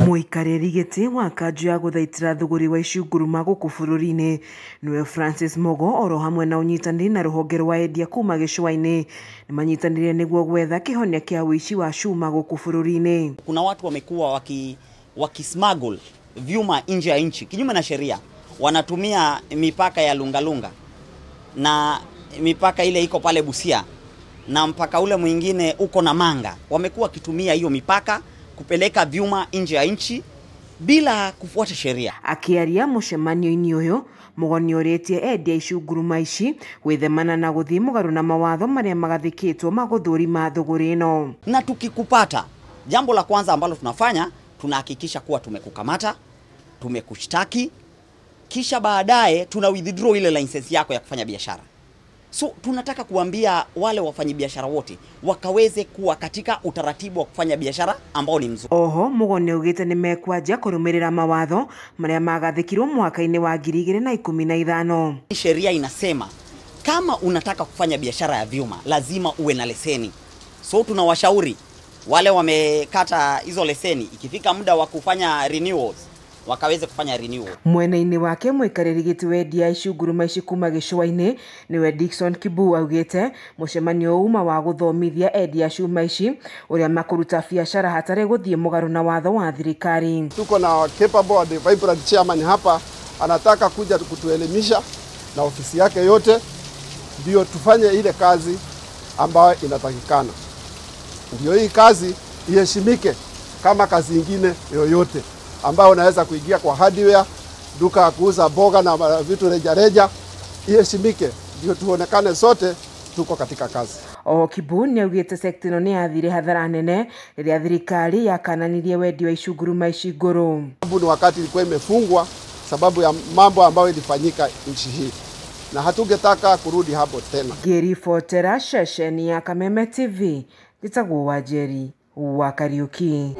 Muikarĩri gĩtĩ wa kanjũ ya gũthaitĩra thũgũri wa icunguruma gũkũ bũrũri-inĩ nĩwe Francis Mogo, oro hamwe na ũnyitanĩri na rũhonge rwa endia kuma gĩcũa-inĩ nĩ manyitanĩire nĩguo gwetha kĩhonia kĩa ũici wa cuma gũkũ bũrũri-inĩ. Kuna watu wamekuwa wakismuggle vyuma nje ya nchi kinyume na sheria, wanatumia mipaka ya Lungalunga na mipaka ile iko pale Busia na mpaka ule mwingine uko na Manga. Wamekuwa kitumia hiyo mipaka kupeleka vyuma nje ya nchi bila kufuata sheria. Akiaria mũcemanio-inĩ ũyũ, Mogo nĩorĩtie endia icunguruma ici gwĩthemana na gũthiĩ mũgarũ na mawatho marĩa magathĩkĩtwo ma gũthũrima thũgũri ĩno. Na tukikupata, jambo la kwanza ambalo tunafanya, tunahakikisha kuwa tumekukamata, tumekushtaki, kisha baadaye tuna withdraw ile license yako ya kufanya biashara. So tunataka kuambia wale wafanyabiashara wote wakaweze kuwa katika utaratibu wa kufanya biashara ambao ni mzuri. Oho, Mogo nĩaugĩte nĩmekwanjia kũrũmĩrĩra mawatho marĩa magathĩkirwo mwaka-inĩ wa 2015. Sheria inasema kama unataka kufanya biashara ya vyuma lazima uwe na leseni. So tunawashauri wale wamekata hizo leseni, ikifika muda wa kufanya renewals wakaweze kufanya renewal. Mwena-inĩ wake mũikarĩri gĩtĩ wa endia icunguruma ici kuma gĩcũa-inĩ nĩwe Dickson Kibu augĩte mũcemanio uma wa gũthomithia endia cuma ici ũrĩa makũruta biashara hatarĩ gũthiĩ mũgarũ na watho wa thirikari. Tuko na capable and vibrant chairman hapa, anataka kuja kutuelimisha na ofisi yake yote ndio tufanye ile kazi ambayo inatakikana. Ndio hii kazi iheshimike kama kazi nyingine yoyote ambao unaweza kuingia kwa hardware, duka ya kuuza boga na vitu rejareja, iheshimike ndio tuonekane sote tuko katika kazi. O Kibu nĩaugĩte sekta ĩno nĩyathire hathara nene rĩrĩa thirikari yakananirie wendia wa icunguruma ici ngũrũ. Sababu ni wakati ilikuwa imefungwa sababu ya mambo ambayo ilifanyika nchi hii na hatungetaka kurudi hapo tena. Ngĩribotera ceceni ya Kameme TV, njĩtagwo Wanjeri wa Kariuki.